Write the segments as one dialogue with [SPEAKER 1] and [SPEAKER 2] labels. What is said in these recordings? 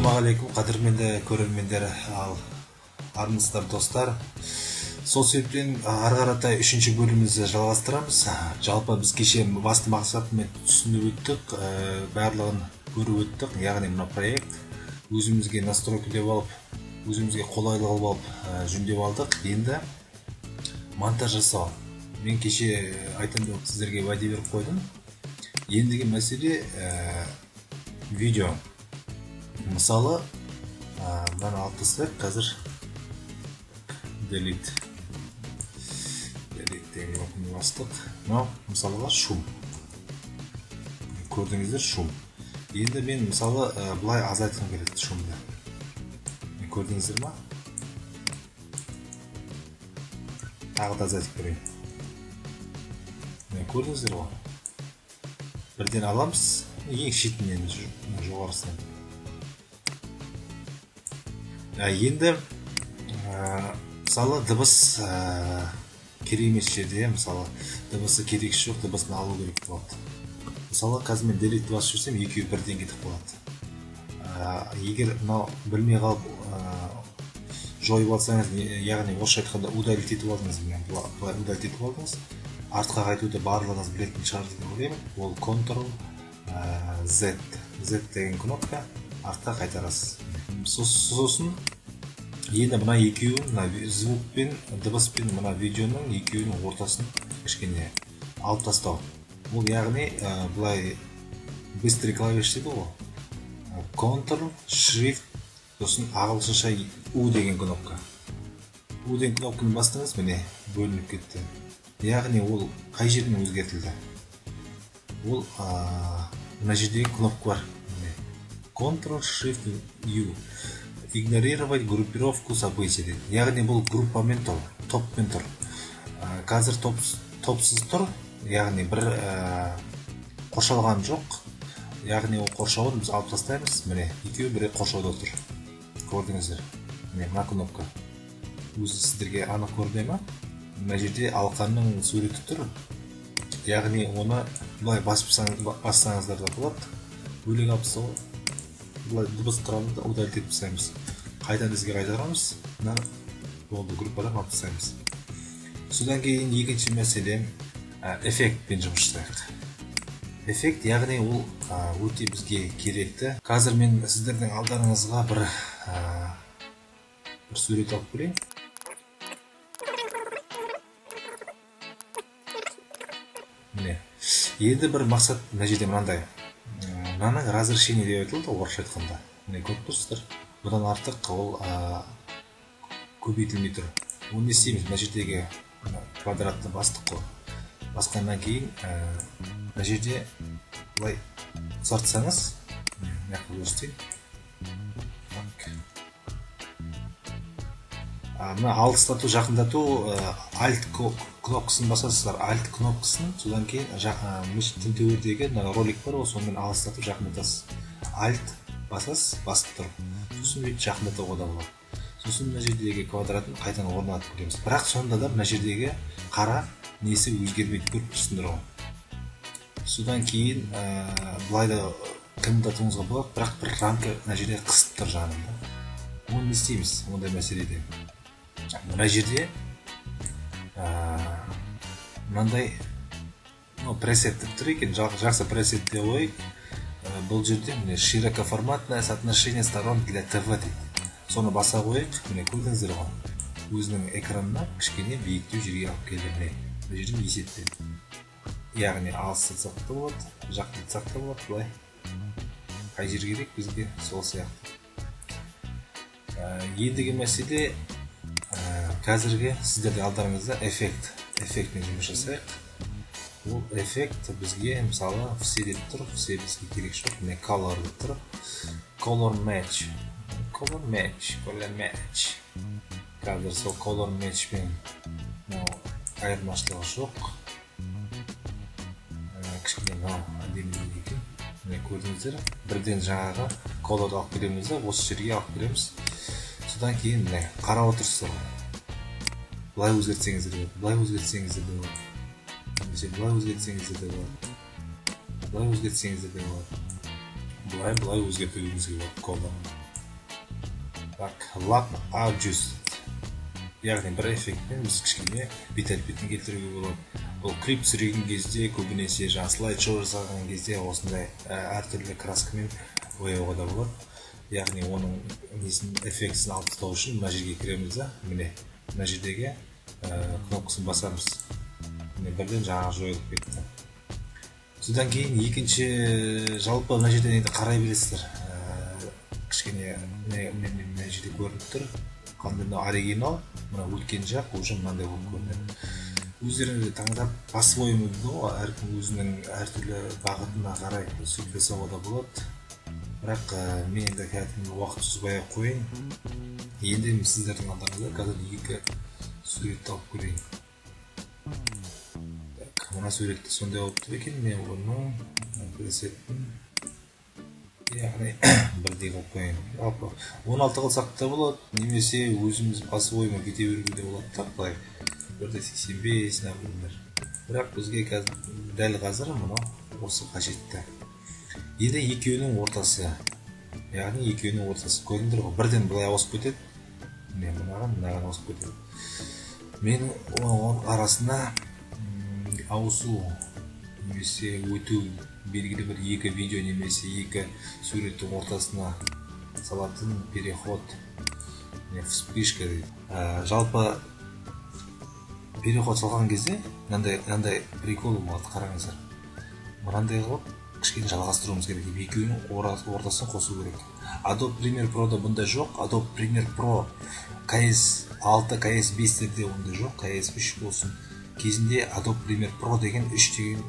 [SPEAKER 1] Ассалаумағалейкум, қадірменді көрермендер, ал армысыздар достар. Сол себептен ары қаратай 3-ші бөлімімізді жалғастырамыз. Жалпы біз кеше басты мақсатымен түсініп өттік, барлығын көріп өттік. Яғни мына проект өзімізге настройкілеп алып, өзімізге қолайлы қылып алып, жөндеп алдық. Енді монтаж жасау. Мен кеше айтамын деп сіздерге уәде беріп қойдым. Ендігі мәселе видео. Мысалы, мынаны алып тастайық, қазір delete деген кнопканы бастық. Мынау мысалға шум. Көрдіңіздер, шум. Енді мен мысалы былай азайтқым келеді шумды. Көрдіңіздер ма? Тағы да азайтып көрейін. Көрдіңіздер ғой? Бірден аламыз, ең шетінен жоғарысынан. Енді мысалы дыбыс керек емес жерде, мысалы дыбысы керек жоқ, дыбысын алу керек болады. Мысалы қазір мен delete басып жүрсем, екеуі бірден кетіп қалады. Егер мынау білмей қалып жойып алсаңыз, яғни орысша айтқанда удалить етіп алдыңыз, былай удалить етіп алдыңыз, артқа қайтуды барлығыңыз білетін шығар деп ойлаймын. Ол Ctrl-Z деген кнопка, артқа қайтарасыз. Сосын енді мына екеуін, звук пен дыбыс пен мына видеоның екеуінің ортасын кішкене алып тастау. Ол яғни былай быстрый клавиш дейді ғой. Ctrl, Shift, сосын ағылшынша U деген кнопка. U деген кнопканы бастыңыз, міне бөлініп кетті. Яғни ол қай жерден өзгертілді? Ол мына жердегі кнопка бар. Ctrl, Shift, U. Игнорировать группировку событий дейді. Яғни бұл группамен тұр, топпен тұр. Қазір топсыз тұр, яғни бір қоршалған жоқ. Яғни ол қоршауын біз алып тастаймыз. Міне, екеуі бірі қоршауда тұр. Көрдіңіздер? Міне, мына кнопка. Өзі сіздерге анық көріне ма? Мына жерде алқанның суреті тұр. Яғни оны бұлай бассаңыздар да болады. Бөлек алып тастау. Бұлай дыбыс тұрамыз да удалить етіп тастаймыз. Қайдан ізге қайтарамыз, болды группадан алып тастаймыз. Содан кейін екінші мәселе эффектпен жұмыс жасайық. Эффект, яғни ол өте бізге керекті. Қазір мен сіздердің алдарыңызға бір сурет алып көрейін. Міне, енді бір мақсат мына жерде мынандай. Мынаның разрешение деп айтылды, орысша айтқанда. Міне көріп тұрсыздар. Бұдан артық ол көбейтілмей тұр. Оны не істейміз? Мына жердегі квадратты бастық қой. Басқаннан кейін мына жерде былай ұзартсаңыз, мына көрсетейін. Мына алыстату, жақындату Alt кнопкасын басасыздар. Alt кнопкасын, содан кейін тінтеуірдегі ролик бар, сонымен алыстату, жақындатасыз. Alt басасыз, басып тұр. Сосын өйтіп жақындатуға да болады. Сосын мына жердегі квадратын қайтадан орнатып көреміз. Бірақ сонда да мына жердегі қара несі өзгермейді, көріп тұрсыңдар ғой. Содан кейін былай да қимылдатуыңызға болады, бірақ бір рамка мына жерде қысып тұр жанында. Оны не істейміз ондай мәселеде? Мына жерде мынандай пресет тұр екен, жақсы пресет деп ой. Бұл жерде широкоформатное соотношение сторон для ТВ дейді. Соны баса қойып, міне көрдіңіздер ғой. Өзінің экранына кішкене биіктеу жерге алып келді. Бұл жерден есептеді. Яғни алыстатсақ та болады, жақындатсақ та болады, былай. Қай жер керек бізге сол сияқты. Ендігі мәселе қазірге сіздерде алдарыңызда эффектмен жұмыс жасайық. Ол эффект бізге мысалы все деп тұр, все бізге керек жоқ. Міне color деп тұр. Color match. Қазір сол color match пен айырмашылығы жоқ. Кішкене әдемі екен. Міне көрдіңіздер, бірден жаңағы color алып келеміз де, осы жерге алып келеміз. Содан кейін міне қарап отырсыздар. Былай өзгертсеңіздер болады, былай өзгертсеңіздер болады. Былай өзгертсеңіздер де болады. Былай өзгертсеңіздер де болады. Былай өзгертуімізге болады қолдан. так lap adjust, яғни бір эффектпен біз кішкене бет әлпетін келтіруге болады. Бұл клип түсірген кезде көбінесе жаңа слайд-шоу жасаған кезде осындай әртүрлі краскамен бояуға да болады. Яғни оның эффектісін алып тастау үшін мына жерге кіреміз да, міне мына жердегі кнопкасын басамыз. Міне бірден жаңа жойылып кетті. Содан кейін екінші жалпы мына жерден енді қарай бересіздер. Кішкене мына жерде көрініп тұр. Қандай мына оригинал, мына өткен жақ уже мынандай болып көрінеді. Өздеріңізді таңдап по-своему дейді ғой, әркім өзінің әртүрлі бағытына қарай сөйтіп жасауға да болады. Бірақ мен енді кәдімгі уақыт созбай қойын. Енді сіздердің алдарыңызда қазір екі суретті алып көрейін. Мына суретті сондай алып тұр екен, мен оны пресеттің яғни бірдей қылып қойын. 16 қылсақ та болады, немесе өзіміз по-своему кете беруге де болады та, былай 1.85 например. Бірақ бізге дәл қазір мұны осы қажетті. Енді екеуінің ортасы, яғни екеуінің ортасы көріндір ғой, бірден былай ауысып кетеді, мен мынаған ауысып кетеді. Мен оның арасына ауысу немесе өту белгілі бір екі видео немесе екі суреттің ортасына салатын переход, вспышка дейді. Жалпы переход салған кезде мынандай прикол болады, қараңыздар. Мынандай қылып кішкене жалғастыруымыз керек, екеуінің ортасын қосу керек. Adobe Premiere Pro'да бұндай жоқ. Adobe Premiere Pro CS6, CS5-терде ондай жоқ, CS3 болсын. Кезінде Adobe Premiere Pro деген 3 деген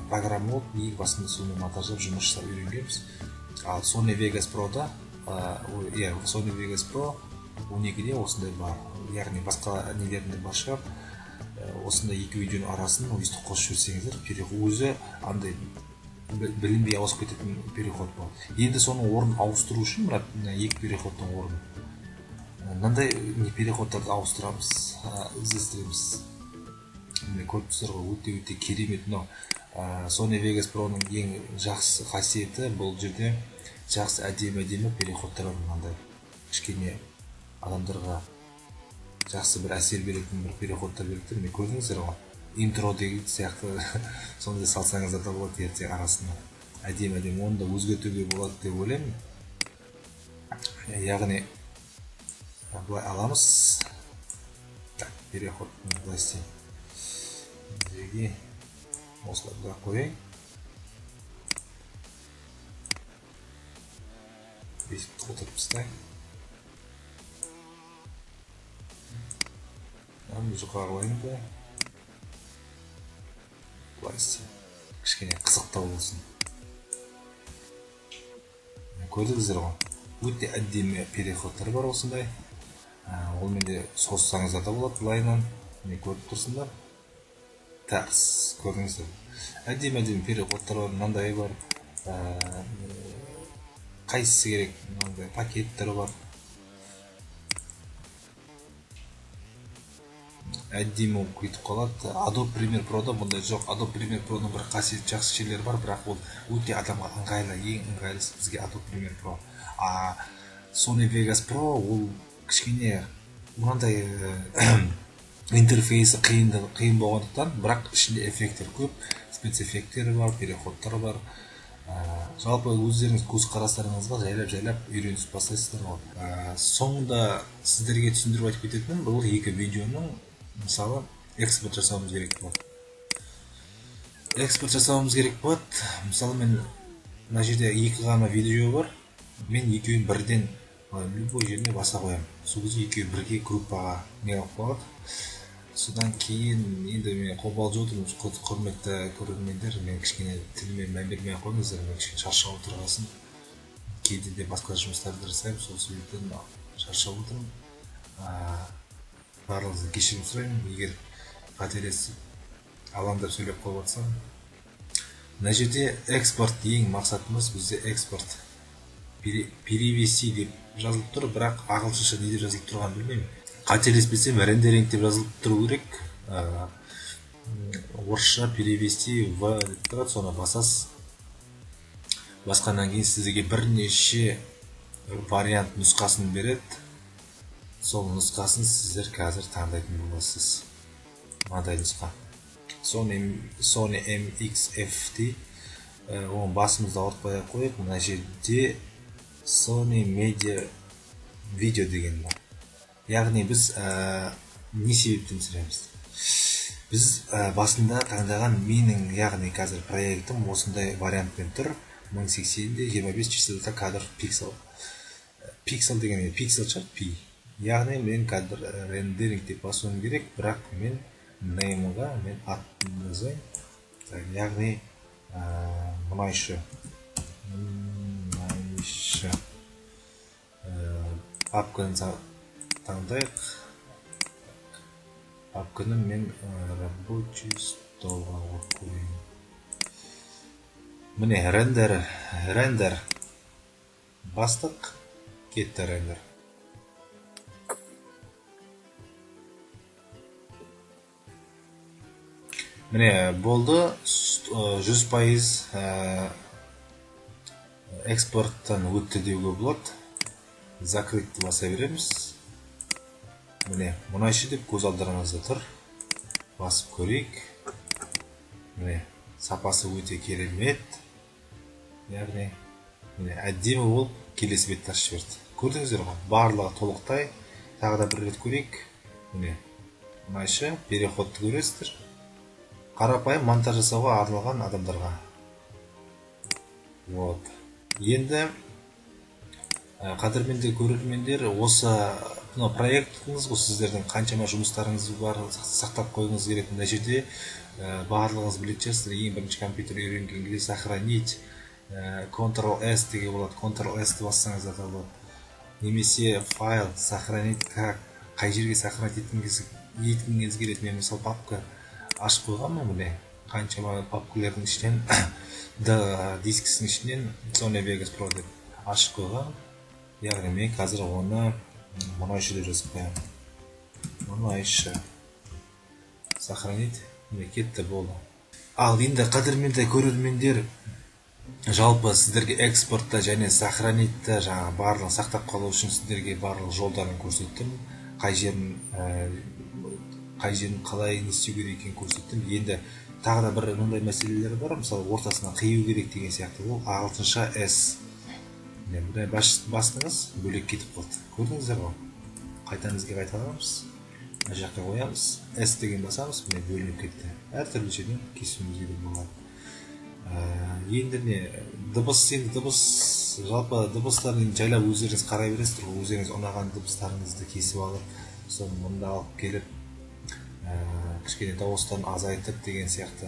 [SPEAKER 1] программа болып, ең басында соны монтаждап жұмыс жасап үйренгенбіз. Ал Sony Vegas Pro'да, Sony Vegas Pro 12-де осындай бар. Яғни басқа нелерінде бар шығар. Осындай екі видеоның арасын өйстіп қосып жіберсеңіздер, переход өзі андай білінбей ауысып кететін переход болады. Енді соның орнын ауыстыру үшін мына екі переходтың орнын мынандай переходтарды ауыстырамыз, іздестіреміз. Міне көріп тұрсыздар ғой, өте керемет. Sony Vegas Pro'ның ең жақсы қасиеті бұл жерде жақсы әдемі переходтар бар. Мынандай кішкене адамдарға жақсы бір әсер беретін бір переходтар береді. Міне көрдіңіздер ғой, интро деген сияқты сондай салсаңыздар да болады ертең арасына. Әдемі, оны да өзгертуге болады деп ойлаймын. Яғни былай аламыз. Переход былай істеймін. Жерге осылай қояйын. Бесіп толтырып тастайын. Жұқаға қойайын да. Былай істеймін. Кішкене қызықтау болсын. Көрдіңіздер ғой, өте әдемі переходтар бар осындай. Ол менде соссаңыздар да болады былайынан. Міне көріп тұрсыңдар. Тарс, көрдіңіздер. Әдемі переходтар бар, мынандай бар. Қайсысы керек, мынандай пакеттер бар. Әдемі кетіп қалады. Adobe Premiere Pro'да бұндай жоқ. Adobe Premiere Pro'ның бір қасиет жақсы жерлері бар, бірақ ол өте адамға ыңғайлы, ең ыңғайлысы бізге Adobe Premiere Pro. Sony Vegas Pro ол кішкене мынандай интерфейсі қиын болғандықтан, бірақ ішінде эффекттер көп, спецэффекттері бар, переходтар бар. Жалпы өздеріңіз көзқарастарыңызға жайлап үйренісіп бастайсыздар ғой. Соңында сіздерге түсіндіріп айтып кететінім, бұл екі видеоның мысалы экспорт жасауымыз керек болады. Мысалы мен мына жерде екі ғана видео бар. Мен екеуін бірден любой жеріне баса қоямын. Сол кезде екеуі бірге группаға не алып қалады. Содан кейін енді мен қобалжып отырмын, құрметті көрермендер, мен кішкене тіліме мән бермей қойыңыздар, мен кішкене шаршап отырғасын. Кейде де басқа жұмыстарды жасаймын, сол себептен шаршап отырмын. Барлығыңыздан кешірім сұраймын, егер қателесіп алаңдап сөйлеп қойып жатсам. Мына жерде экспорт ең мақсатымыз, бізде экспорт перевести деп жазылып тұр, бірақ ағылшынша не деп жазылып тұрғанын білмеймін. Қателеспесем рендеринг деп жазылып тұру керек. Орысша перевести в деп тұрады, соны басасыз. Басқаннан кейін сізге бірнеше вариант нұсқасын береді. сол нұсқасын сіздер қазір таңдайтын боласыз. Мынадай нұсқа Sony MXFT, оның басымызда ауыртпай қойып, мына жерде Sony Media Video деген бар. Яғни біз не себептен түсіреміз? Біз басында таңдаған менің, яғни қазір проектім осындай вариантпен тұр. 1080-де 25 частота кадр пиксел. Пиксел деген пиксел шығар, пи. Яғни мен кадр рендеринг деп басуым керек, бірақ мен неймға мен атын жазайын. Яғни мұнайшы папканы таңдайық. Папканы мен рабочий столға қойайын. Міне рендер бастық, кетті рендер. Міне болды, 100% экспорттан өтті деуге болады. Закрытты баса береміз. Міне мұнайшы деп көз алдарыңызда тұр. Басып көрейік. Міне сапасы өте керемет. Яғни әдемі болып келесі бетті ашып берді. Көрдіңіздер ғой, барлығы толықтай. Тағы да бір рет көрейік. Міне мұнайшы переходты көресіздер. Қарапайым монтаж жасауға арналған адамдарға. Вот. Енді қадірменді көрермендер, осы проектіңіз, сіздердің қаншама жұмыстарыңыз бар, сақтап қойыңыз керек. Мына жерде барлығыңыз білетін шығарсыздар, ең бірінші компьютер үйренген кезде сохранить, Ctrl-S деуге болады. Ctrl-S-ті бассаңыз да болады. Немесе файл сохранить, қай жерге сохранить еткіңіз келеді. Мен мысалы папка ашып қойғанмын, міне қаншама папкалардың ішінен дискісінің ішінен Sony Vegas Pro деп ашып қойған. Яғни мен қазір оны мұнайшы деп жазып қоямын. Мұнайшы сохранить, кетті болды. Ал енді қадірменді көрермендер, жалпы сіздерге экспортта және сохранитті барлығын сақтап қалу үшін сіздерге барлық жолдарын көрсеттім. Қай жерін қалай не істеу керек екенін көрсеттім. Енді тағы да бір мындай мәселелер бар, мысалы ортасына қию керек деген сияқты. Ол ағылшынша S. Бұдай бастыңыз, бөлек кетіп қалды. Көрдіңіздер ғой? Қайтаңызға қайталамыз. Мына жаққа қоямыз. S деген басамыз, міне бөлініп кетті. Әртүрлі жерден кесуімізге де болады. Енді не дыбыс, жалпы дыбыстарын жайлап өздеріңіз қарай бересіздер, өздеріңіз ұнаған дыбыстарыңызды кесіп алып, соны мұнда алып келіп, кішкене дауыстарын азайтып деген сияқты